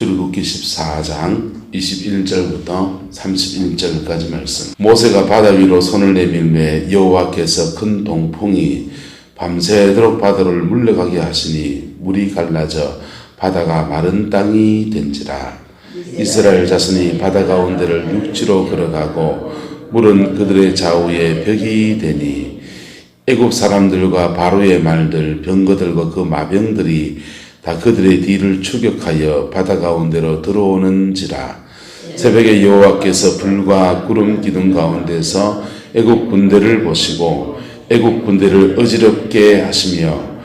출애굽기 14장 21절부터 31절까지 말씀. 모세가 바다 위로 손을 내밀매 여호와께서 큰 동풍이 밤새도록 바다를 물러가게 하시니 물이 갈라져 바다가 마른 땅이 된지라. 이스라엘 자손이 바다 가운데를 육지로 걸어가고 물은 그들의 좌우에 벽이 되니 애굽 사람들과 바로의 말들 병거들과 그 마병들이 다 그들의 뒤를 추격하여 바다 가운데로 들어오는지라. 새벽에 여호와께서 불과 구름 기둥 가운데서 애굽 군대를 보시고 애굽 군대를 어지럽게 하시며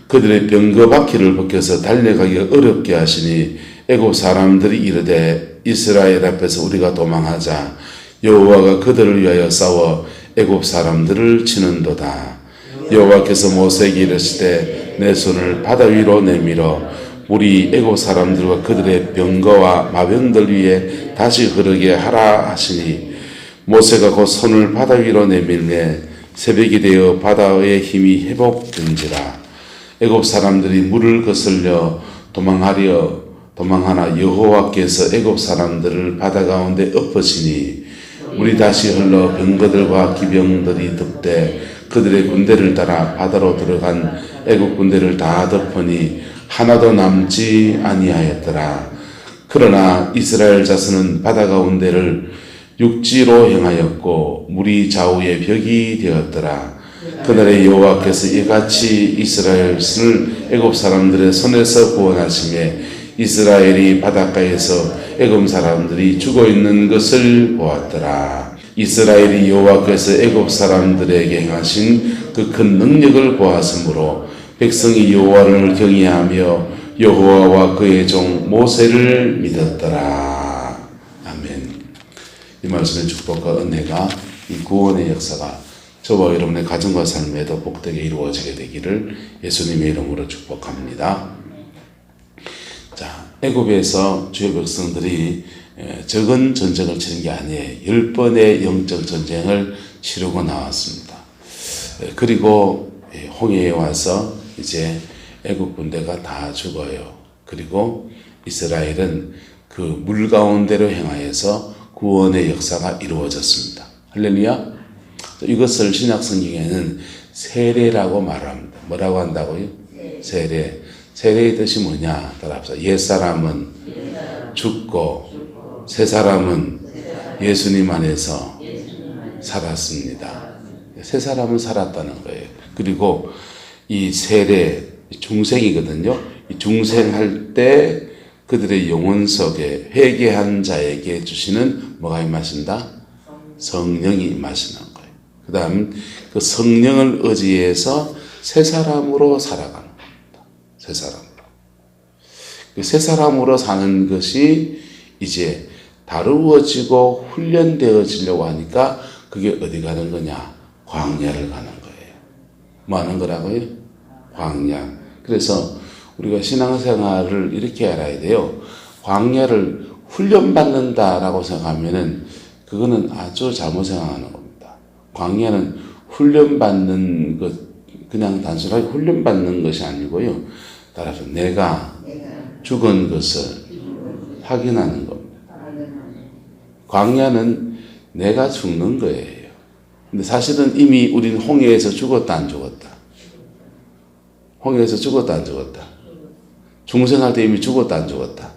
그들의 병거 바퀴를 벗겨서 달려가기 어렵게 하시니 애굽 사람들이 이르되 이스라엘 앞에서 우리가 도망하자. 여호와가 그들을 위하여 싸워 애굽 사람들을 치는도다. 여호와께서 모세에게 이르시되 내 손을 바다 위로 내밀어 물이 애굽 사람들과 그들의 병거와 마병들 위에 다시 흐르게 하라 하시니 모세가 곧 손을 바다 위로 내밀매 새벽이 되어 바다의 힘이 회복된지라. 애굽 사람들이 물을 거슬려 도망하나 여호와께서 애굽 사람들을 바다 가운데 엎으시니 물이 다시 흘러 병거들과 기병들이 덮되 그들의 군대를 따라 바다로 들어간 애굽 군대를 다 덮으니 하나도 남지 아니하였더라. 그러나 이스라엘 자손은 바다 가운데를 육지로 향하였고 물이 좌우에 벽이 되었더라. 그날에 여호와께서 이같이 이스라엘을 애굽 사람들의 손에서 구원하시매 이스라엘이 바닷가에서 애굽 사람들이 죽어 있는 것을 보았더라. 이스라엘이 여호와께서 애굽 사람들에게 행하신 그 큰 능력을 보았으므로 백성이 여호와를 경외하며 여호와와 그의 종 모세를 믿었더라. 아멘. 이 말씀의 축복과 은혜가 이 구원의 역사가 저와 여러분의 가정과 삶에도 복되게 이루어지게 되기를 예수님의 이름으로 축복합니다. 자, 애굽에서 주의 백성들이 적은 전쟁을 치는 게 아니에요. 10번의 영적 전쟁을 치르고 나왔습니다. 그리고 홍해에 와서 이제 애굽 군대가 다 죽어요. 그리고 이스라엘은 그 물 가운데로 행하여서 구원의 역사가 이루어졌습니다. 할렐루야. 이것을 신약 성경에는 세례라고 말합니다. 뭐라고 한다고요? 세례. 세례의 뜻이 뭐냐? 따라합시다. 옛사람은 죽고 새 사람은 예수님 안에서 살았습니다. 새 사람은 살았다는 거예요. 그리고 이 세례, 중생이거든요. 이 중생할 때 그들의 영혼 속에 회개한 자에게 주시는 뭐가 임하신다? 성령이 임하시는 거예요. 그 다음 그 성령을 의지해서 새 사람으로 살아가는 겁니다. 새 사람으로. 그 새 사람으로 사는 것이 이제 다루어지고 훈련되어지려고 하니까 그게 어디 가는 거냐? 광야를 가는 거예요. 뭐 하는 거라고요? 광야. 그래서 우리가 신앙생활을 이렇게 알아야 돼요. 광야를 훈련받는다라고 생각하면은 그거는 아주 잘못 생각하는 겁니다. 광야는 훈련받는 것, 그냥 단순하게 훈련받는 것이 아니고요. 따라서 내가 죽은 것을 확인하는 겁니다. 광야는 내가 죽는 거예요. 근데 사실은 이미 우리는 홍해에서 죽었다 안 죽었다? 홍해에서 죽었다 안 죽었다? 중생할 때 이미 죽었다 안 죽었다?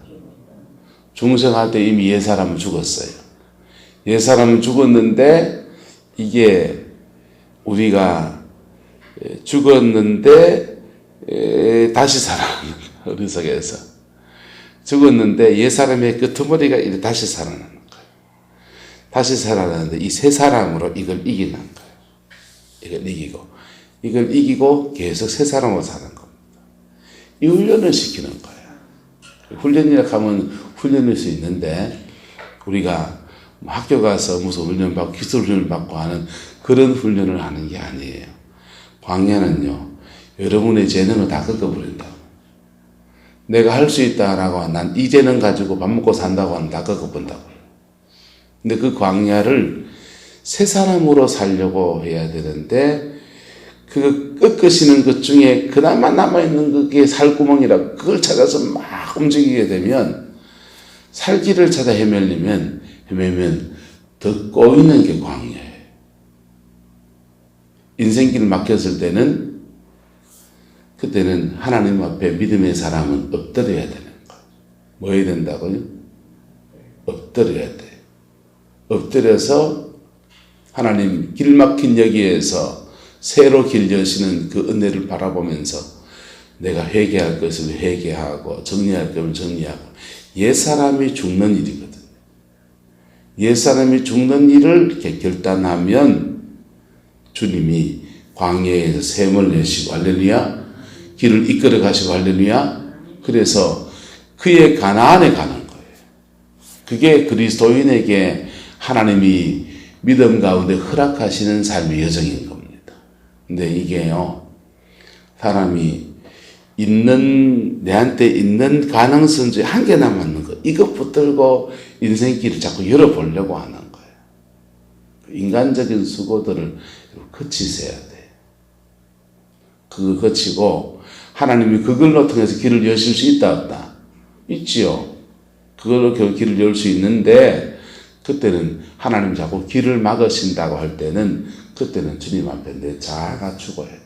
중생할 때 이미 옛사람은 죽었어요. 옛사람은 죽었는데 이게 우리가 죽었는데 다시 살아나는 거예요. 어리석에서 죽었는데 옛사람의 끄트머리가 다시 살아나는 거예요. 다시 살아나는데 이 새 사람으로 이걸 이기는 거예요. 이걸 이기고 계속 새 사람으로 사는 겁니다. 이 훈련을 시키는 거예요. 훈련이라고 하면 훈련일 수 있는데 우리가 학교 가서 무슨 훈련 받고 기술 훈련을 받고 하는 그런 훈련을 하는 게 아니에요. 광야는요. 여러분의 재능을 다 꺾어버린다고. 내가 할 수 있다라고 하면 난 이 재능 가지고 밥 먹고 산다고 하면 다 꺾어본다고. 근데 그 광야를 새 사람으로 살려고 해야 되는데 그 꺾으시는 것 중에 그나마 남아있는 그게 살구멍이라고 그걸 찾아서 막 움직이게 되면 살 길을 찾아 헤매면 더 꼬이는 게 광야예요. 인생길 막혔을 때는 그때는 하나님 앞에 믿음의 사람은 엎드려야 되는 거예요. 뭐 해야 된다고요? 엎드려야 돼. 엎드려서 하나님 길 막힌 여기에서 새로 길 여시는 그 은혜를 바라보면서 내가 회개할 것을 회개하고 정리할 것을 정리하고 옛사람이 죽는 일이거든요. 옛사람이 죽는 일을 이렇게 결단하면 주님이 광야에서 샘을 내시고 할렐루야 길을 이끌어 가시고 할렐루야 그래서 그의 가나안에 가는 거예요. 그게 그리스도인에게 하나님이 믿음 가운데 허락하시는 삶의 여정인 겁니다. 근데 이게요 사람이 내한테 있는 가능성 중에 한 개 남았는 거 이것 붙들고 인생길을 자꾸 열어보려고 하는 거예요. 인간적인 수고들을 거치셔야 돼. 그거 거치고 하나님이 그걸로 통해서 길을 여실 수 있다 없다? 있지요. 그걸로 길을 열 수 있는데 그때는 하나님 자꾸 길을 막으신다고 할 때는 그때는 주님 앞에 내 자아가 죽어야 돼요.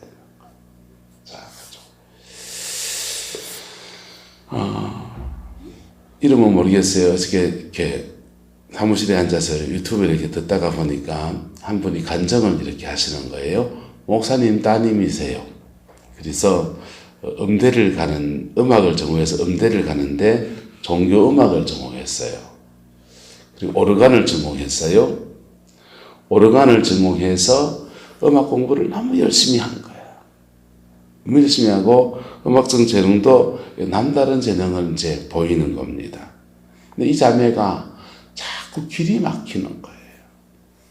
이름은 모르겠어요. 어떻게 이렇게 사무실에 앉아서 유튜브를 이렇게 듣다가 보니까 한 분이 간증을 이렇게 하시는 거예요. 목사님 따님이세요. 그래서 음악을 전공해서 음대를 가는데 종교 음악을 전공했어요. 그리고 오르간을 전공했어요. 오르간을 전공해서 음악 공부를 너무 열심히 한 거예요. 너무 열심히 하고 음악적 재능도 남다른 재능을 이제 보이는 겁니다. 근데 이 자매가 자꾸 길이 막히는 거예요.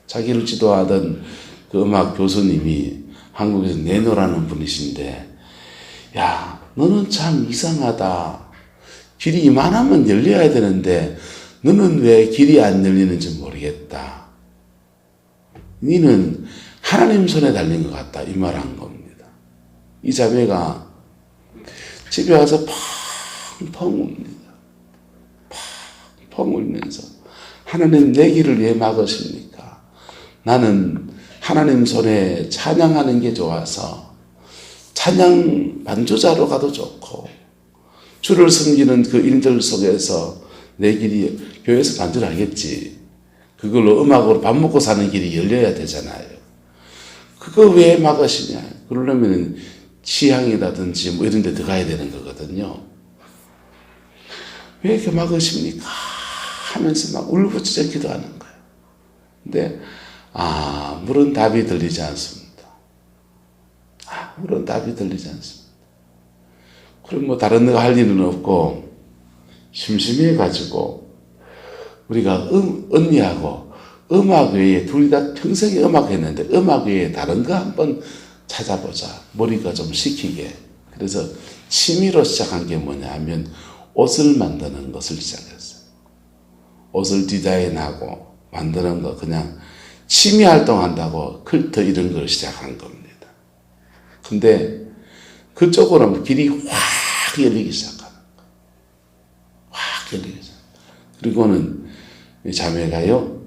자기를 지도하던 그 음악 교수님이 한국에서 내노라는 분이신데, 야, 너는 참 이상하다. 길이 이만하면 열려야 되는데, 너는 왜 길이 안 열리는지 모르겠다. 너는 하나님 손에 달린 것 같다. 이 말 한 겁니다. 이 자매가 집에 와서 펑펑 웁니다. 펑펑 울면서 하나님 내 길을 왜 막으십니까? 나는 하나님 손에 찬양하는 게 좋아서 찬양 반주자로 가도 좋고 주를 섬기는 그 일들 속에서 내 길이 교회에서 반주를 하겠지. 그걸로 음악으로 밥 먹고 사는 길이 열려야 되잖아요. 그거 왜 막으시냐? 그러려면 취향이라든지 뭐 이런 데 들어가야 되는 거거든요. 왜 이렇게 막으십니까? 하면서 막 울부짖어 기도하는 거예요. 근데 물은 답이 들리지 않습니다. 물은 답이 들리지 않습니다. 그럼 뭐 다른 거 할 일은 없고 심심해가지고 우리가 언니하고 음악 외에 둘이 다 평생에 음악 했는데 음악 외에 다른 거 한번 찾아보자. 머리가 좀 식히게. 그래서 취미로 시작한 게 뭐냐 하면 옷을 만드는 것을 시작했어요. 옷을 디자인하고 만드는 거 그냥 취미 활동한다고 컬트 이런 걸 시작한 겁니다. 근데 그쪽으로 길이 확 열리기 시작하는 거예요. 확 열리기 시작. 그리고는 이 자매가요,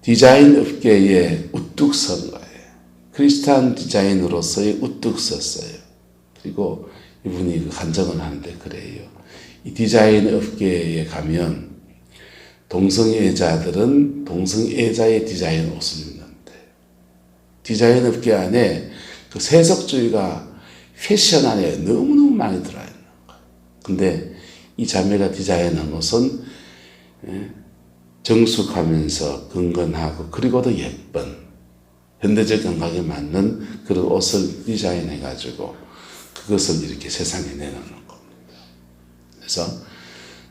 디자인 업계에 우뚝 선 거예요. 크리스찬 디자인으로서의 우뚝 섰어요. 그리고 이분이 간증을 하는데 그래요. 이 디자인 업계에 가면 동성애자들은 동성애자의 디자인 옷을 입는데 디자인 업계 안에 그 세속주의가 패션 안에 너무너무 많이 들어있는 거예요. 근데 이 자매가 디자인한 옷은 정숙하면서 건건하고 그리고도 예쁜 현대적 감각에 맞는 그런 옷을 디자인해가지고 그것을 이렇게 세상에 내놓는 겁니다. 그래서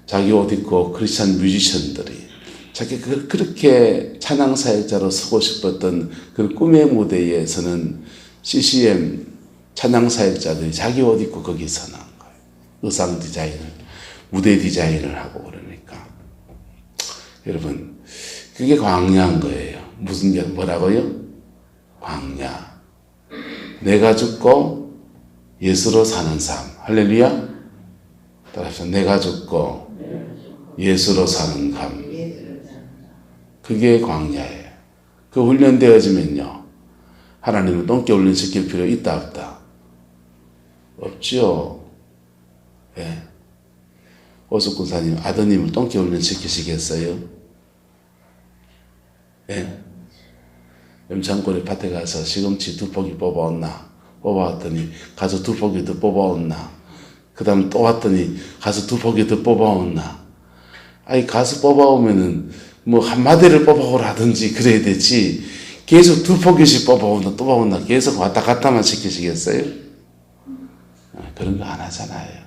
자기 옷 입고 크리스찬 뮤지션들이 자기 그렇게 찬양사역자로 서고 싶었던 그 꿈의 무대에서는 CCM 찬양사역자들이 자기 옷 입고 거기 서는 거예요. 의상 디자인을, 무대 디자인을 하고 그러니까. 여러분, 그게 광야인 거예요. 무슨 게 뭐라고요? 광야. 내가 죽고 예수로 사는 삶. 할렐루야. 따라서 내가 죽고 예수로 사는 삶. 그게 광야예요. 그 훈련되어지면요. 하나님은 똥개 훈련시킬 필요 있다 없다? 없죠. 예. 오숙군사님 아드님을 똥개 훈련시키시겠어요? 예. 염창고리 밭에 가서 시금치 2포기 뽑아왔나? 뽑아왔더니 가서 2포기 더 뽑아왔나? 그 다음 또 왔더니 가서 2포기 더 뽑아왔나? 아니 가서 뽑아오면은 뭐 한마디를 뽑아오라든지 그래야 되지 계속 2포기씩 뽑아온다 또 뽑아온다 계속 왔다 갔다만 시키시겠어요? 그런 거 안 하잖아요.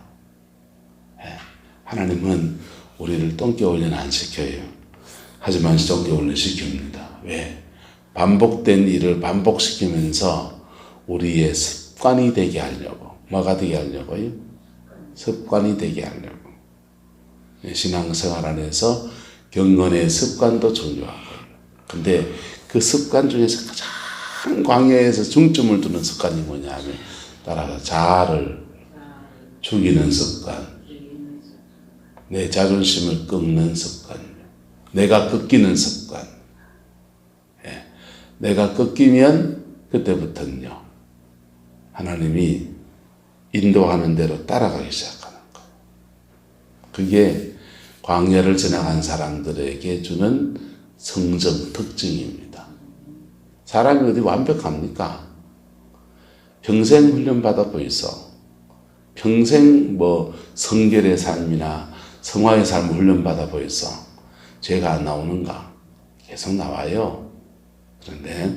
하나님은 우리를 똥개 훈련 안 시켜요. 하지만 똥개 훈련 시킵니다. 왜? 반복된 일을 반복시키면서 우리의 습관이 되게 하려고. 뭐가 되게 하려고요? 습관이 되게 하려고. 신앙생활 안에서 경건의 습관도 중요하고요. 근데 그 습관 중에서 가장 광야에서 중점을 두는 습관이 뭐냐면 따라서 자아를 죽이는 습관, 내 자존심을 꺾는 습관, 내가 꺾이는 습관. 내가 꺾이면 그때부터는요 하나님이 인도하는 대로 따라가기 시작하는 거. 그게 광야를 지나간 사람들에게 주는 성적 특징입니다. 사람이 어디 완벽합니까? 평생 훈련받아 보이소. 평생 뭐 성결의 삶이나 성화의 삶을 훈련받아 보이소. 죄가 안 나오는가? 계속 나와요. 그런데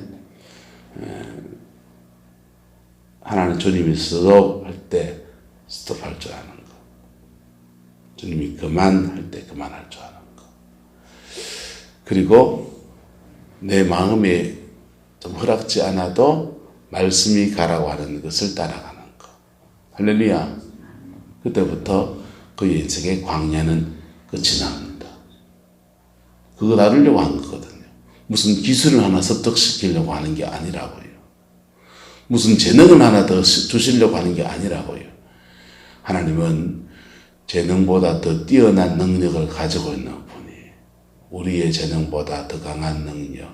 하나님 주님이 스톱할 때 스톱할 줄 아는 거. 주님이 그만할 때 그만할 줄 아는 거. 그리고 내 마음에 좀 허락지 않아도 말씀이 가라고 하는 것을 따라가는 거. 할렐루야. 그때부터 그 인생의 광야는 끝이 납니다. 그거 나누려고 한 거거든요. 무슨 기술을 하나 습득시키려고 하는 게 아니라고요. 무슨 재능을 하나 더 주시려고 하는 게 아니라고요. 하나님은 재능보다 더 뛰어난 능력을 가지고 있는 분이, 우리의 재능보다 더 강한 능력,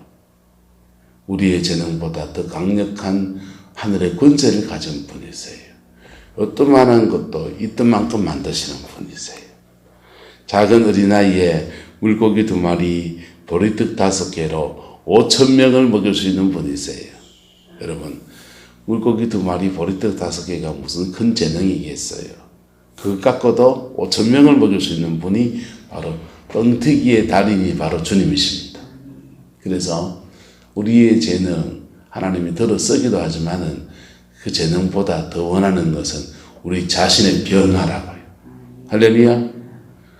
우리의 재능보다 더 강력한 하늘의 권세를 가진 분이세요. 어떠만한 것도 있던 만큼 만드시는 분이세요. 작은 어린아이에 물고기 2마리, 보리떡 5개로 5,000명을 먹일 수 있는 분이세요. 여러분, 물고기 2마리, 보리떡 5개가 무슨 큰 재능이겠어요. 그것 갖고도 5,000명을 먹일 수 있는 분이 바로 뻥튀기의 달인이 바로 주님이십니다. 그래서 우리의 재능, 하나님이 들어 쓰기도 하지만은 그 재능보다 더 원하는 것은 우리 자신의 변화라고요. 할렐루야.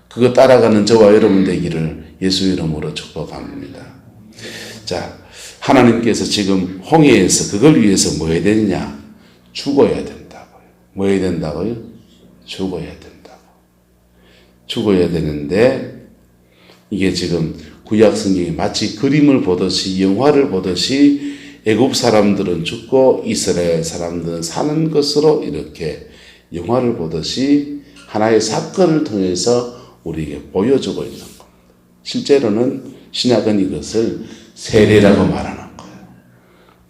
그거 따라가는 저와 여러분 되기를 예수 이름으로 축복합니다. 자, 하나님께서 지금 홍해에서 그걸 위해서 뭐 해야 되느냐? 죽어야 된다고요. 뭐 해야 된다고요? 죽어야 된다고. 죽어야 되는데 이게 지금 구약 성경이 마치 그림을 보듯이 영화를 보듯이 애굽 사람들은 죽고 이스라엘 사람들은 사는 것으로 이렇게 영화를 보듯이 하나의 사건을 통해서 우리에게 보여주고 있는 겁니다. 실제로는 신약은 이것을 세례라고 말하는 거예요.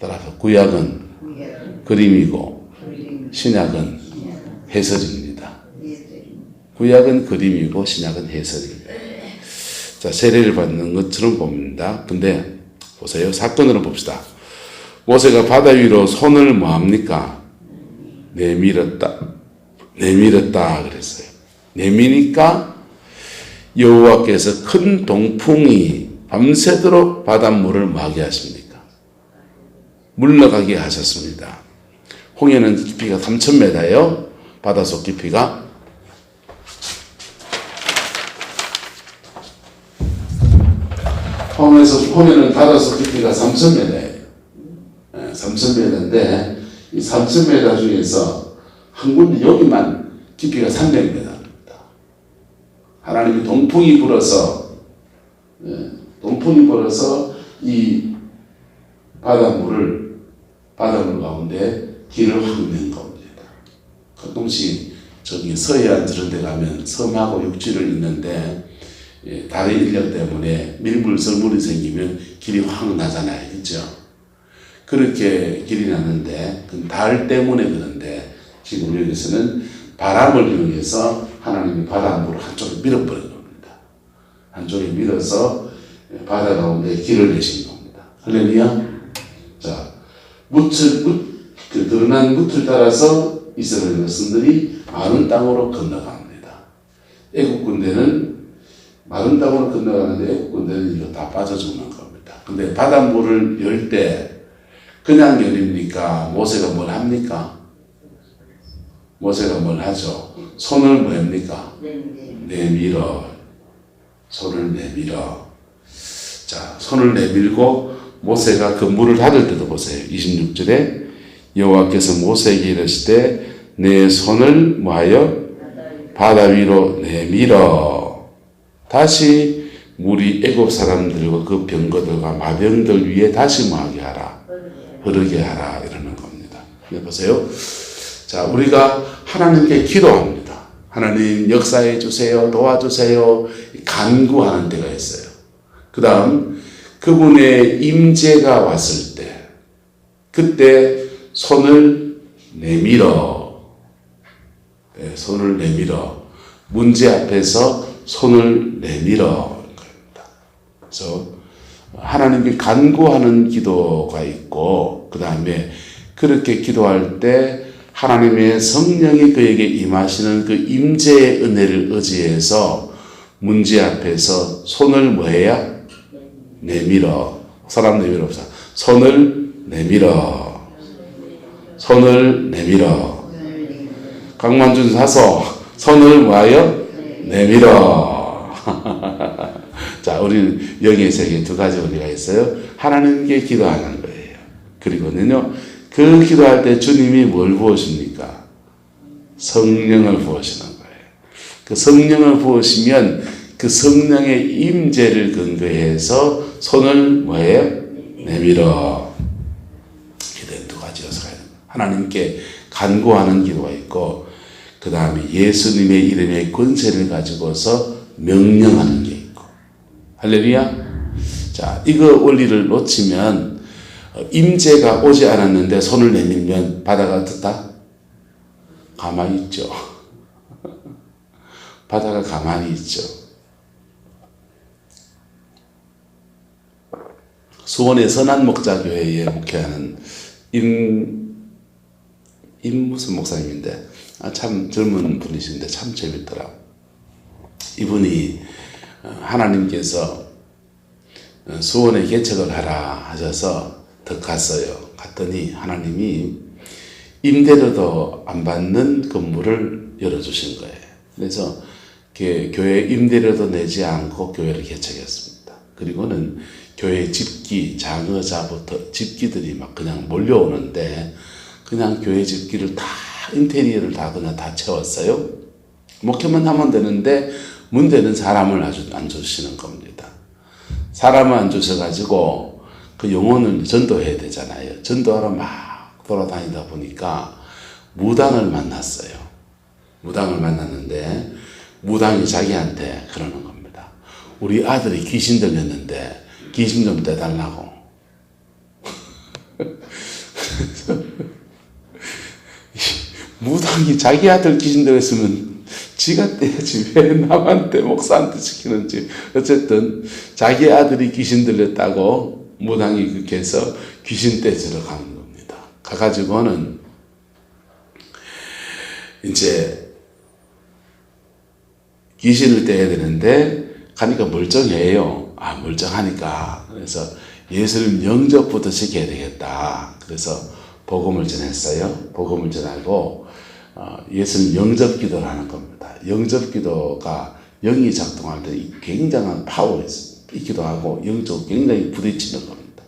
따라서 구약은 그림이고 신약은 해설입니다. 구약은 그림이고 신약은 해설입니다. 자, 세례를 받는 것처럼 봅니다. 근데 보세요. 사건으로 봅시다. 모세가 바다 위로 손을 뭐합니까? 내밀었다 그랬어요. 내미니까 여호와께서 큰 동풍이 밤새도록 바닷물을 뭐하게 하십니까? 물러가게 하셨습니다. 홍해는 깊이가 3,000m예요. 바닷속 깊이가. 홍해는 바닷속 깊이가 3,000m예요. 3,000m인데 이 3,000m 중에서 한 군데 여기만 깊이가 300m입니다. 하나님이 동풍이 불어서 이 바닷물 가운데 길을 확 낸 겁니다. 가끔씩 저기 서해안 저런 데 가면 섬하고 육지를 잇는데 다른 인력 때문에 밀물설물이 생기면 길이 확 나잖아요. 그렇죠? 그렇게 길이 나는데 그건 달 때문에 그런데 지금 여기서는 바람을 이용해서 하나님이 바닷물을 한쪽에 밀어버린 겁니다. 한쪽에 밀어서 바다 가운데 길을 내신 겁니다. 할렐루야. 자, 그 드러난 뭇을 따라서 이스라엘 백성들이 마른 땅으로 건너갑니다. 애국 군대는 마른 땅으로 건너가는데 애국 군대는 이거 다 빠져 죽는 겁니다. 근데 바닷물을 열 때 그냥 열입니까? 모세가 뭘 합니까? 모세가 뭘 하죠? 손을 뭐 합니까? 내밀어. 손을 내밀어. 자, 손을 내밀고 모세가 그 물을 닫을 때도 보세요. 26절에 여호와께서 모세에게 이르시되 내 손을 뭐하여 바다 위로 내밀어. 다시 물이 애굽 사람들과 그 병거들과 마병들 위에 다시 뭐하게 하라. 흐르게 하라. 이러는 겁니다. 보세요. 자, 우리가 하나님께 기도합니다. 하나님 역사해 주세요. 도와주세요. 간구하는 때가 있어요. 그 다음 그분의 임재가 왔을 때 그때 손을 내밀어. 네, 손을 내밀어. 문제 앞에서 손을 내밀어. 그래서 하나님께 간구하는 기도가 있고 그 다음에 그렇게 기도할 때 하나님의 성령이 그에게 임하시는 그 임재의 은혜를 의지해서 문제 앞에서 손을 뭐해야? 내밀어. 사람 내밀어 없어. 손을 내밀어. 손을 내밀어. 강만준 사서 손을 뭐하여? 내밀어. 자, 우리는 영의 두 가지 의미가 있어요. 하나님께 기도하는 거예요. 그리고는요, 그 기도할 때 주님이 뭘 부으십니까? 성령을 부으시는 거예요. 그 성령을 부으시면 그 성령의 임재를 근거해서 손을 뭐예요? 내밀어. 기도는 두 가지 요소가 있는 거예요. 하나님께 간구하는 기도가 있고 그 다음에 예수님의 이름의 권세를 가지고서 명령하는 게 있고. 할렐루야. 자, 이거 원리를 놓치면 임재가 오지 않았는데 손을 내밀면 바다가 어떻다? 가만히 있죠. 바다가 가만히 있죠. 수원의 선한목자교회에 목회하는 무슨 목사님인데 참 젊은 분이신데 참 재밌더라고. 이분이 하나님께서 수원에 개척을 하라 하셔서 더 갔어요. 갔더니 하나님이 임대료도 안 받는 건물을 열어주신 거예요. 그래서 교회 임대료도 내지 않고 교회를 개척했습니다. 그리고는 교회 집기, 장의자부터 집기들이 막 그냥 몰려오는데 그냥 교회 집기를 다 인테리어를 다 그냥 다 채웠어요. 목회만 하면 되는데 문제는 사람을 아주 안 주시는 겁니다. 사람을 안 주셔가지고 그 영혼을 전도해야 되잖아요. 전도하러 막 돌아다니다 보니까 무당을 만났어요. 무당을 만났는데 무당이 자기한테 그러는 겁니다. 우리 아들이 귀신 들렸는데 귀신 좀 떼달라고. 무당이 자기 아들 귀신 들렸으면 지가 떼야지 왜 남한테 목사한테 시키는지. 어쨌든 자기 아들이 귀신 들렸다고 무당이 그렇게 해서 귀신 떼주러 가는 겁니다. 가가지고는 이제 귀신을 떼야 되는데 가니까 멀쩡해요. 멀쩡하니까. 그래서 예수님 영접부터 시켜야 되겠다. 그래서 복음을 전했어요. 복음을 전하고 예수님 영접 기도를 하는 겁니다. 영접 기도가 영이 작동할 때 굉장한 파워가 있기도 하고 영적으로 굉장히 부딪히는 겁니다.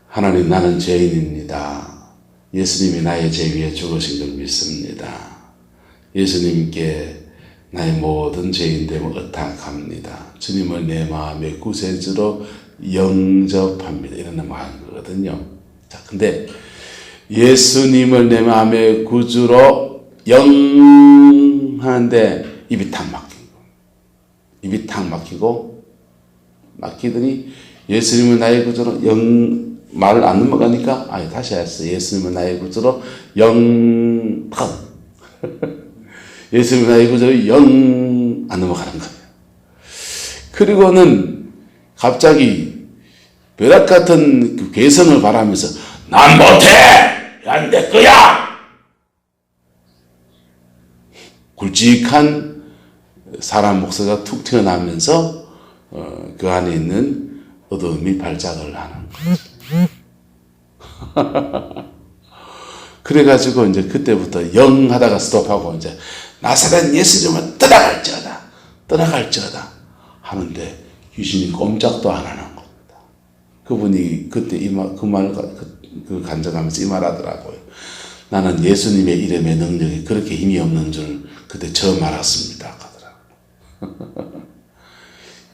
하나님, 나는 죄인입니다. 예수님이 나의 죄 위에 죽으신 걸 믿습니다. 예수님께 나의 모든 죄인됨을 의탁합니다. 주님을 내 마음의 구세주로 영접합니다. 이런 말하는 거거든요. 자, 근데 예수님을 내 마음의 구주로 하는데 입이 탁 막힌 거예요. 입이 탁 막히더니 예수님은 나의 구주로 말을 안 넘어가니까 다시 했어. 예수님은 나의 구주로 탁 예수님은 나의 구주로 안 넘어가는 거예요. 그리고는 갑자기 벼락 같은 그 괴성을 바라면서 난 못해! 안 될 거야! 굵직한 사람 목소리가 툭 튀어나오면서 그 안에 있는 어둠이 발작을 하는 거죠. 그래가지고 이제 그때부터 하다가 스톱하고 이제 나사렛 예수님은 떠나갈지어다 하는데 귀신이 꼼짝도 안 하는 겁니다. 그분이 그때 그 간증하면서 이 말하더라고요. 나는 예수님의 이름의 능력이 그렇게 힘이 없는 줄 그때 처음 알았습니다. 하더라고요.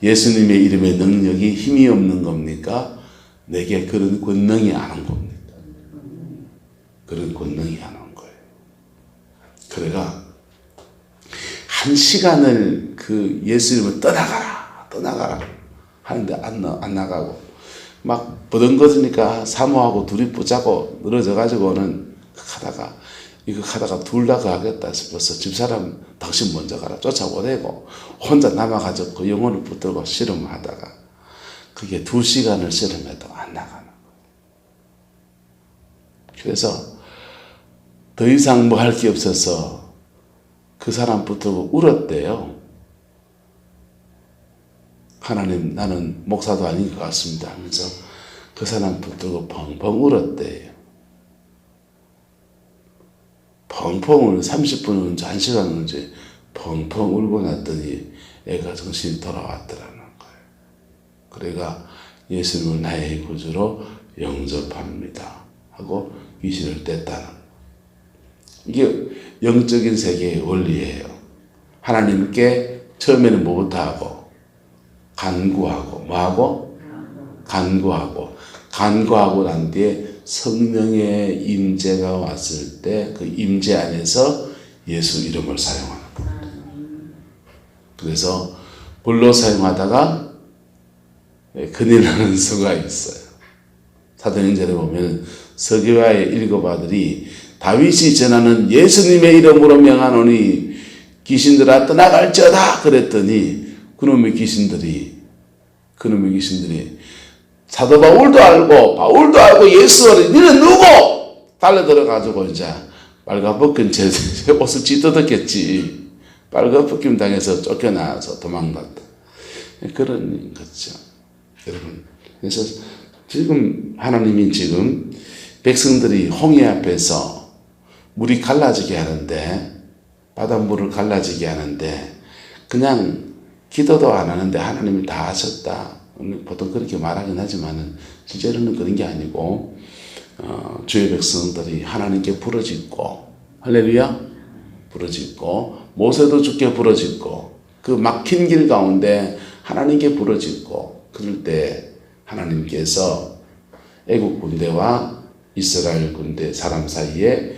예수님의 이름의 능력이 힘이 없는 겁니까? 내게 그런 권능이 안 온 겁니까? 그런 권능이 안 온 거예요. 그래가 한 시간을 그 예수님을 떠나가라 하는데 안 나가고 막 버덩거리니까 사모하고 둘이 붙잡고 늘어져가지고는 하다가 둘 다 가겠다 싶어서 집사람 당신 먼저 가라 쫓아보내고 혼자 남아가지고 그 영혼을 붙들고 씨름하다가 그게 2시간을 씨름해도 안 나가는 거예요. 그래서 더 이상 뭐 할 게 없어서 그 사람 붙들고 울었대요. 하나님, 나는 목사도 아닌 것 같습니다 하면서 그 사람 붙들고 펑펑 울었대요. 펑펑 30분을 운지 1시간 운지 펑펑 울고 났더니 애가 정신이 돌아왔더라는 거예요. 그래가 예수님을 나의 구주로 영접합니다 하고 귀신을 뗐다는 거예요. 이게 영적인 세계의 원리예요. 하나님께 처음에는 뭐부터 하고? 간구하고 간구하고 난 뒤에 성령의 임재가 왔을 때 그 임재 안에서 예수 이름을 사용하는 겁니다. 그래서 불로 사용하다가 큰일 나는 수가 있어요. 사도행전에 보면 서기와의 7 아들이 다윗이 전하는 예수님의 이름으로 명하노니 귀신들아 떠나갈지어다 그랬더니 그놈의 귀신들이 사도 바울도 알고 예수를 너는 누구? 달려들어가지고 이제 빨가벗긴 제 옷을 찢어졌겠지. 빨가벗김 당해서 쫓겨나서 도망갔다. 그런 거죠. 여러분. 그래서 하나님이 지금 백성들이 홍해 앞에서 물이 갈라지게 하는데, 바닷물을 갈라지게 하는데, 그냥 기도도 안 하는데 하나님이 다 하셨다. 보통 그렇게 말하긴 하지만은 실제로는 그런 게 아니고 주의 백성들이 하나님께 부르짖고 할렐루야 부르짖고 모세도 주께 부르짖고 그 막힌 길 가운데 하나님께 부르짖고 그럴 때 하나님께서 애국 군대와 이스라엘 군대 사람 사이에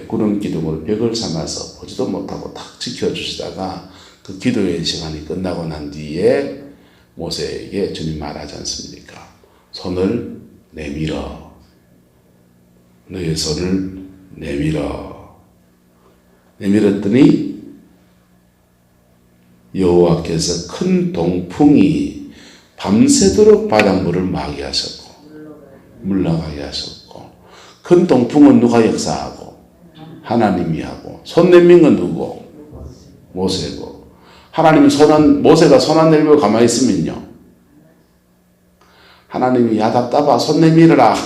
구름 기둥으로 벽을 삼아서 보지도 못하고 딱 지켜주시다가 그 기도의 시간이 끝나고 난 뒤에 모세에게 주님 말하지 않습니까? 손을 내밀어. 너의 손을 내밀어. 내밀었더니 여호와께서 큰 동풍이 밤새도록 바닷물을 마게 하셨고 물러가게 하셨고 큰 동풍은 누가 역사하고 하나님이 하고 손 내민 건 누구? 모세고 하나님이 모세가 손 안 내밀고 가만히 있으면요. 하나님이 야 답답아 손 내밀어라.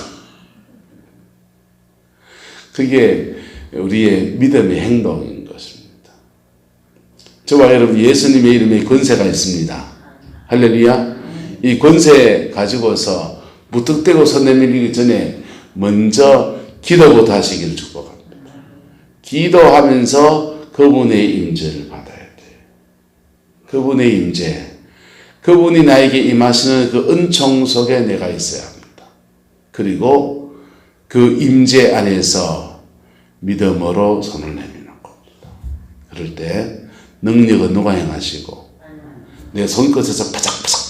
그게 우리의 믿음의 행동인 것입니다. 저와 여러분 예수님의 이름에 권세가 있습니다. 할렐루야. 이 권세 가지고서 무턱대고 손 내밀기 전에 먼저 기도부터 하시기를 축복합니다. 기도하면서 그분의 임재를 받아야 돼요. 그분의 임재, 그분이 나에게 임하시는 그 은총 속에 내가 있어야 합니다. 그리고 그 임재 안에서 믿음으로 손을 내미는 겁니다. 그럴 때 능력은 누가 행하시고 내 손끝에서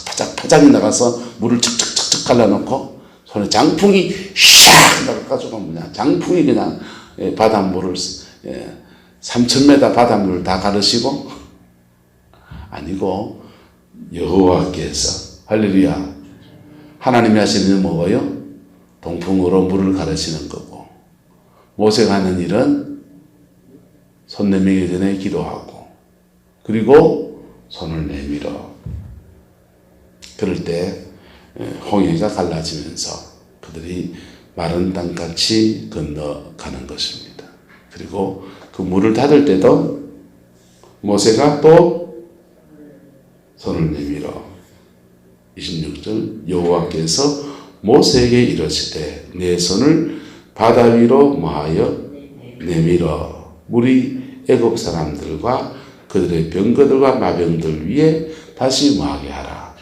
파작파작이 나가서 물을 척척척척 갈라놓고 손에 장풍이 샥 나가가지고 뭐냐 장풍이 그냥 바닷물을 3,000m 바닷물을 다 가르시고 아니고 여호와께서 할렐루야 하나님이 하시는 일은 뭐예요? 동풍으로 물을 가르치는 거고 모세가 하는 일은 손 내밀기 전에 기도하고 그리고 손을 내밀어 그럴 때 홍해가 갈라지면서 그들이 마른 땅같이 건너가는 것입니다. 그리고 그 물을 닫을 때도 모세가 또 손을 내밀어 26절 여호와께서 모세에게 이르시되 내 손을 바다 위로 뭐하여 내밀어 물이 애굽 사람들과 그들의 병거들과 마병들 위에 다시 뭐하게 하라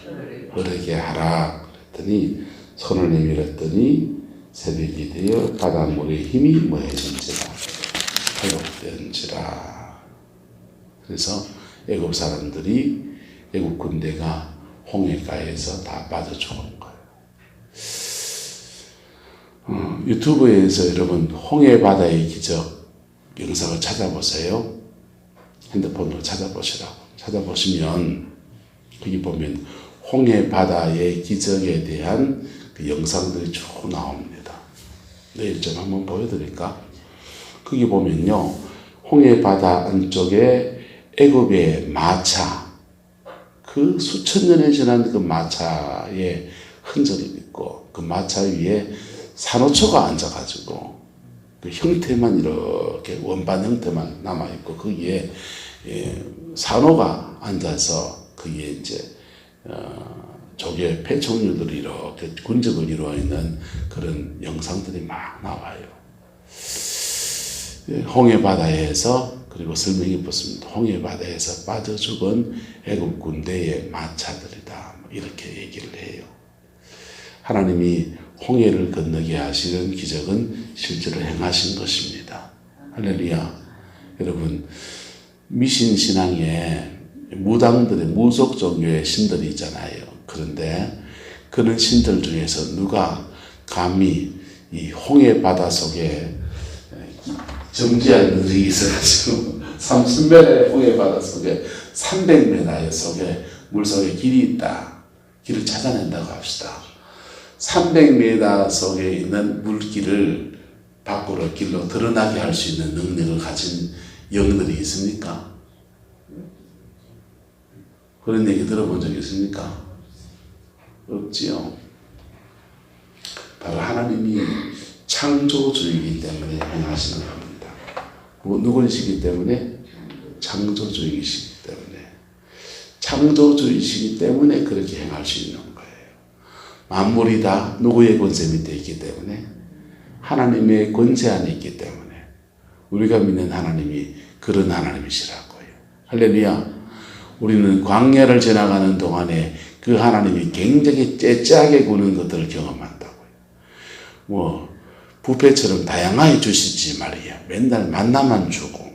흐르게 하라 그랬더니 손을 내밀었더니 새벽이 되어 바닷물의 힘이 뭐해진지라 회복된지라. 그래서 애굽 사람들이 애굽 군대가 홍해가에서 다 빠져 죽은 거예요. 유튜브에서 여러분 홍해 바다의 기적 영상을 찾아보세요. 핸드폰으로 찾아보시면 거기 보면 홍해 바다의 기적에 대한 그 영상들이 쭉 나옵니다. 내일 좀 한번 보여드릴까? 거기 보면요 홍해 바다 안쪽에 애굽의 마차 그 수천 년에 지난 그 마차의 흔적이 있고 그 마차 위에 산호초가 앉아가지고 그 형태만 이렇게 원반 형태만 남아있고 거기에 산호가 앉아서 거기에 이제 조개 폐총류들이 이렇게 군적을 이루어 있는 그런 영상들이 막 나와요. 홍해 바다에서 그리고 설명이 붙습니다. 홍해 바다에서 빠져 죽은 애굽 군대의 마차들이다. 이렇게 얘기를 해요. 하나님이 홍해를 건너게 하시는 기적은 실제로 행하신 것입니다. 할렐루야. 여러분 미신 신앙에 무당들의 무속 종교의 신들이 있잖아요. 그런데 그런 신들 중에서 누가 감히 이 홍해 바다 속에 정지한 능력이 있어가지고 30m의 홍해 바다 속에 300m 속에 물속에 길이 있다. 길을 찾아낸다고 합시다. 300m 속에 있는 물길을 밖으로 길로 드러나게 할 수 있는 능력을 가진 영들이 있습니까? 그런 얘기 들어본 적 있습니까? 없지요. 바로 하나님이 창조주이기 때문에 행하시는 겁니다. 누구이시기 때문에? 창조주이시기 때문에. 창조주이시기 때문에 그렇게 행할 수 있는 거예요. 만물이 다 누구의 권세 밑에 있기 때문에? 하나님의 권세 안에 있기 때문에. 우리가 믿는 하나님이 그런 하나님이시라고요. 할렐루야. 우리는 광야를 지나가는 동안에 그 하나님이 굉장히 째째하게 구는 것들을 경험한다고요. 뷔페처럼 다양하게 주시지 말이야. 맨날 만나만 주고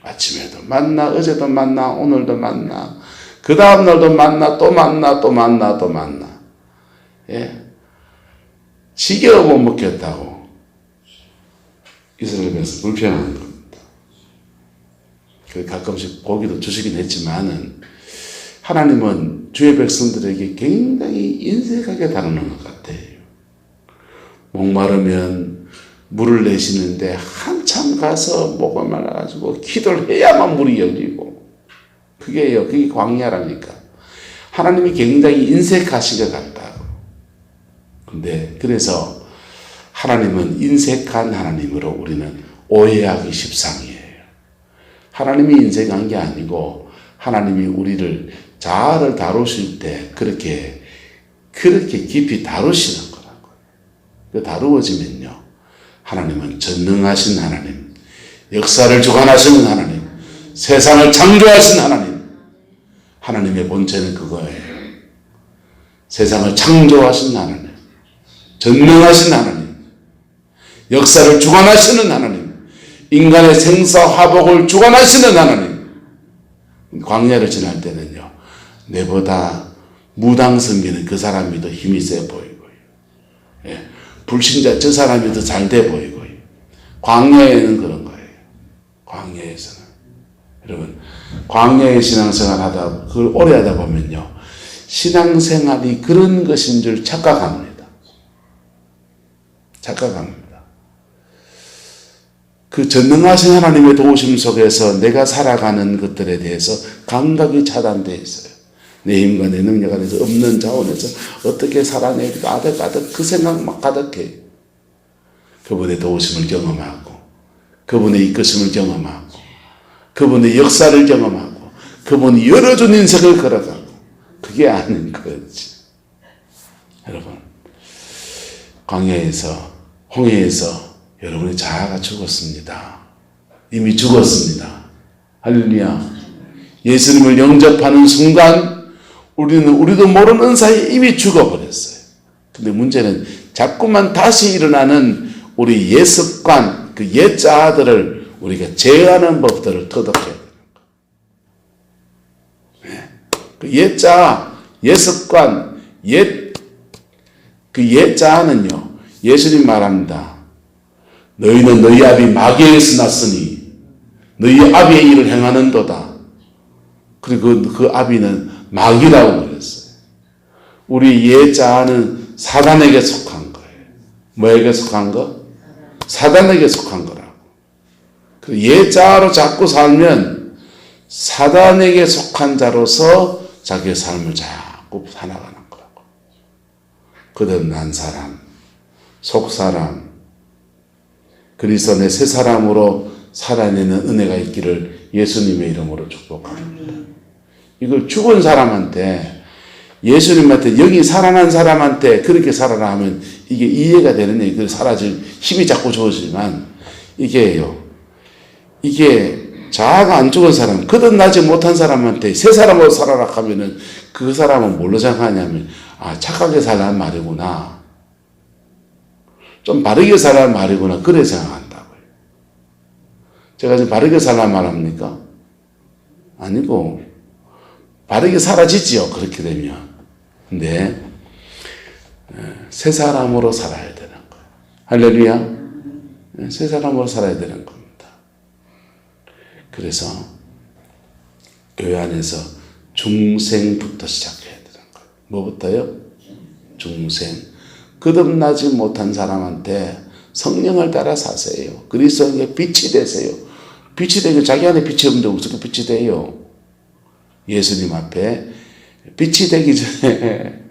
아침에도 만나, 어제도 만나, 오늘도 만나, 그 다음 날도 만나, 또 만나, 또 만나, 또 만나. 예? 지겨워 못 먹겠다고 이스라엘 백성 불평하는 겁니다. 가끔씩 고기도 주시긴 했지만은 하나님은 주의 백성들에게 굉장히 인색하게 다루는 것 같아요. 목마르면 물을 내시는데 한참 가서 목을 말라가지고 기도를 해야만 물이 열리고 그게 광야라니까. 하나님이 굉장히 인색하신 것 같다고. 근데 그래서 하나님은 인색한 하나님으로 우리는 오해하기 십상이에요. 하나님이 인색한 게 아니고 하나님이 우리를 잘 다루실 때 그렇게 깊이 다루시는 거라고요. 다루어지면요. 하나님은 전능하신 하나님, 역사를 주관하시는 하나님, 세상을 창조하신 하나님. 하나님의 본체는 그거예요. 세상을 창조하신 하나님, 전능하신 하나님, 역사를 주관하시는 하나님, 인간의 생사 화복을 주관하시는 하나님. 광야를 지날 때는요, 내보다 무당 섬기는 그 사람이 더 힘이 세 보이고요. 예. 불신자 저 사람이 더 잘 돼 보이고요. 광야에는 그런 거예요. 광야에서는. 여러분, 광야의 신앙생활 하다, 그걸 오래 하다 보면요. 신앙생활이 그런 것인 줄 착각합니다. 착각합니다. 그 전능하신 하나님의 도우심 속에서 내가 살아가는 것들에 대해서 감각이 차단되어 있어요. 내 힘과 내 능력 안에서 없는 자원에서 어떻게 살아내기 가득 그 생각만 가득해요. 그분의 도우심을 경험하고 그분의 이끄심을 경험하고 그분의 역사를 경험하고 그분이 열어준 인생을 걸어가고 그게 아닌 거지. 여러분, 광야에서 홍해에서 여러분의 자아가 죽었습니다. 이미 죽었습니다. 할렐루야. 예수님을 영접하는 순간 우리도 모르는 사이에 이미 죽어버렸어요. 근데 문제는 자꾸만 다시 일어나는 우리 옛 습관, 그 옛 자아들을 우리가 제어하는 법들을 터득해야 되는 거예요. 그 옛 자아, 옛 습관, 그 옛 자아는요, 예수님 말합니다. 너희는 너희 아비 마귀에서 났으니 너희 아비의 일을 행하는도다. 그리고 그 아비는 마귀라고 그랬어요. 우리 옛 자아는 사단에게 속한 거예요. 뭐에게 속한 거? 사단에게 속한 거라고. 그 옛 자아로 자꾸 살면 사단에게 속한 자로서 자기의 삶을 자꾸 살아가는 거라고. 거듭난 사람, 속사람, 그리스도 내 새 사람으로 살아내는 은혜가 있기를 예수님의 이름으로 축복합니다. 이걸 죽은 사람한테, 예수님한테, 여기 살아난 사람한테 그렇게 살아라 하면 이게 이해가 되는 얘기, 사라질 힘이 자꾸 주어지지만 이게 자아가 안 죽은 사람, 거듭나지 못한 사람한테 새 사람으로 살아라 하면은 그 사람은 뭘로 생각하냐면, 아, 착하게 살라는 말이구나. 좀 바르게 살라는 말이구나. 그래 생각한다고요. 제가 지금 바르게 살라는 말 합니까? 아니고, 바르게 사라지지요. 그렇게 되면. 근데, 새 사람으로 살아야 되는 거예요. 할렐루야. 새 사람으로 살아야 되는 겁니다. 그래서, 교회 안에서 중생부터 시작해야 되는 거예요. 뭐부터요? 중생. 거듭나지 못한 사람한테 성령을 따라 사세요. 그리스도에게 빛이 되세요. 빛이 되고 자기 안에 빛이 없는데 어떻게 빛이 돼요? 예수님 앞에 빛이 되기 전에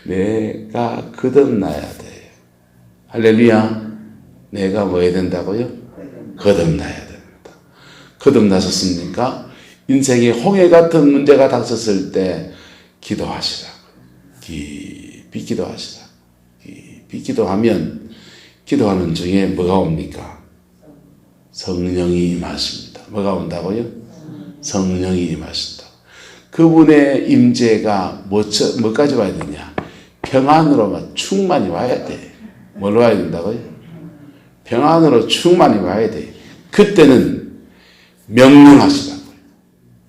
내가 거듭나야 돼요. 할렐루야. 내가 뭐 해야 된다고요? 거듭나야 됩니다. 거듭나셨습니까? 인생에 홍해 같은 문제가 닥쳤을 때 기도하시라고요. 깊이 기도하시라. 깊이 기도하면 기도하는 중에 뭐가 옵니까? 성령이 임하십니다. 뭐가 온다고요? 성령이 임하신다. 그분의 임재가 뭐까지 와야 되냐? 평안으로만 충만히 와야 돼. 뭘로 와야 된다고요? 평안으로 충만히 와야 돼. 그때는 명령하시라고요.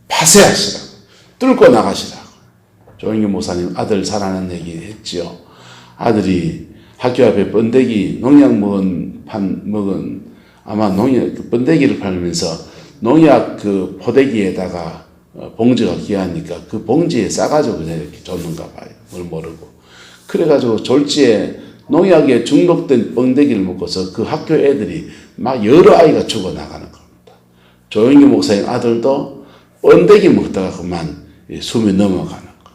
파쇄하시라고. 뚫고 나가시라고. 조영규 목사님 아들 살아난 얘기 했지요. 아들이 학교 앞에 번데기 농약 먹은 아마 농약 번데기를 팔면서 농약 그 포대기에다가 봉지가 귀하니까 그 봉지에 싸가지고 그냥 이렇게 줬는가 봐요. 뭘 모르고. 그래가지고 졸지에 농약에 중독된 번데기를 먹고서 그 학교 애들이 막 여러 아이가 죽어나가는 겁니다. 조영규 목사님 아들도 번데기 먹다가 그만 숨이 넘어가는 거.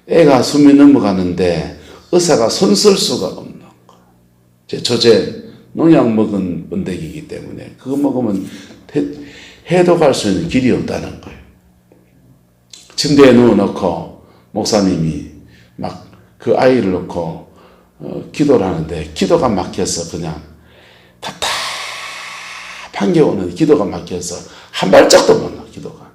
애가 숨이 넘어가는데 의사가 손 쓸 수가 없는 거. 제 처제 농약 먹은 번데기이기 때문에 그거 먹으면 해독할 수 있는 길이 없다는 거예요. 침대에 누워놓고 목사님이 막 그 아이를 놓고 기도를 하는데 기도가 막혀서 그냥 답답한 게 오는 기도가 막혀서 한 발짝도 못 나. 기도가.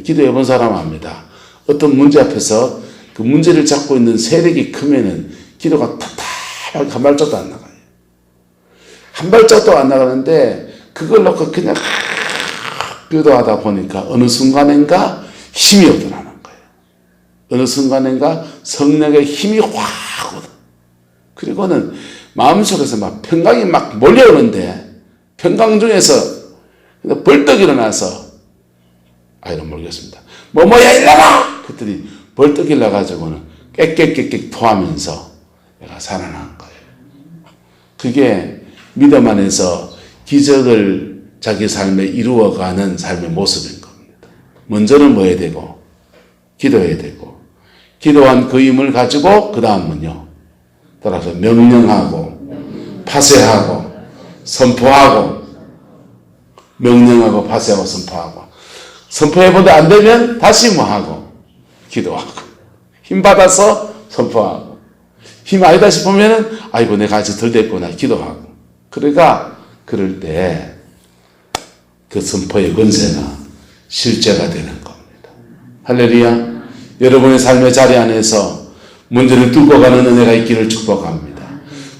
기도해 본 사람 압니다. 어떤 문제 앞에서 그 문제를 잡고 있는 세력이 크면은 기도가 답답하게 한 발짝도 안 나가요. 한 발짝도 안 나가는데 그걸 놓고 그냥 기도하다 보니까 어느 순간인가 힘이 없더라. 어느 순간인가 성령의 힘이 확 오다. 그리고는 마음속에서 막 평강이 막 몰려오는데 평강 중에서 벌떡 일어나서 이런 모르겠습니다. 뭐야 일어나! 그랬더니 벌떡 일어나가지고는 깨깨깨깨 토하면서 내가 살아난 거예요. 그게 믿음 안에서 기적을 자기 삶에 이루어가는 삶의 모습인 겁니다. 먼저는 뭐 해야 되고 기도해야 되고 기도한 그 힘을 가지고 그 다음은요. 따라서 명령하고 파쇄하고 선포하고 명령하고 파쇄하고 선포하고 선포해보다 안 되면 다시 뭐 하고 기도하고 힘 받아서 선포하고 힘 아니다 싶으면은 아이고 내가 아직 덜 됐구나 기도하고 그러니까 그럴 때 그 선포의 권세가 실제가 되는 겁니다. 할렐루야. 여러분의 삶의 자리 안에서 문제를 뚫고 가는 은혜가 있기를 축복합니다.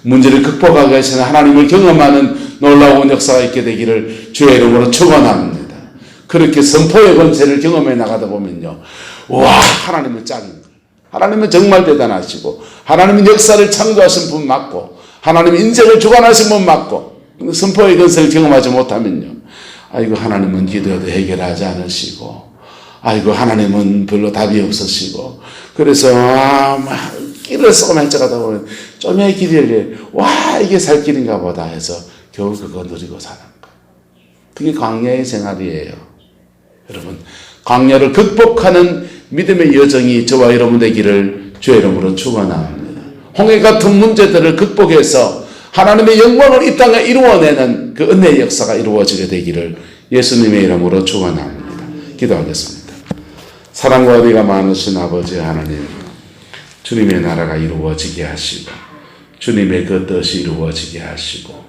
문제를 극복하기 위해서는 하나님을 경험하는 놀라운 역사가 있게 되기를 주의 이름으로 축원합니다. 그렇게 선포의 권세를 경험해 나가다 보면요. 와 하나님은 짱인 거예요. 하나님은 정말 대단하시고 하나님은 역사를 창조하신 분 맞고 하나님은 인생을 주관하신 분 맞고 선포의 권세를 경험하지 못하면요. 아이고 하나님은 기도해도 해결하지 않으시고 아이고 하나님은 별로 답이 없으시고 그래서 막 길을 쏘고 헤쳐가다 보면 좀의 길이 와 이게 살 길인가 보다 해서 겨우 그거 누리고 사는 거예요. 그게 광야의 생활이에요. 여러분 광야를 극복하는 믿음의 여정이 저와 여러분 되기를 주의 이름으로 축원합니다. 홍해 같은 문제들을 극복해서 하나님의 영광을 이 땅에 이루어내는 그 은혜의 역사가 이루어지게 되기를 예수님의 이름으로 축원합니다. 기도하겠습니다. 사랑과 어디가 많으신 아버지 하나님, 주님의 나라가 이루어지게 하시고 주님의 그 뜻이 이루어지게 하시고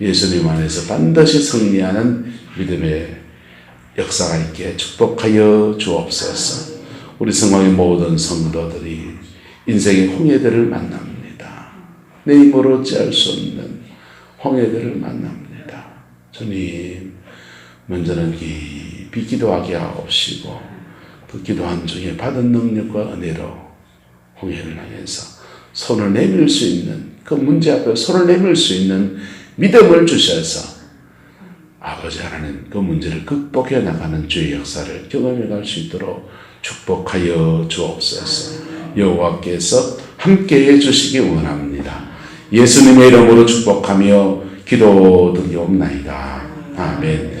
예수님 안에서 반드시 승리하는 믿음의 역사가 있게 축복하여 주옵소서. 우리 성황의 모든 성도들이 인생의 홍해들을 만납니다. 내 힘으로 어찌할 수 없는 홍해들을 만납니다. 주님, 먼저는 깊이 기도하게 하옵시고 그 기도한 중에 받은 능력과 은혜로 홍해를 향해서 손을 내밀 수 있는 그 문제 앞에 손을 내밀 수 있는 믿음을 주셔서 아버지 하나님 그 문제를 극복해 나가는 주의 역사를 경험해 갈 수 있도록 축복하여 주옵소서. 여호와께서 함께해 주시기 원합니다. 예수님의 이름으로 축복하며 기도드리옵나이다. 아멘.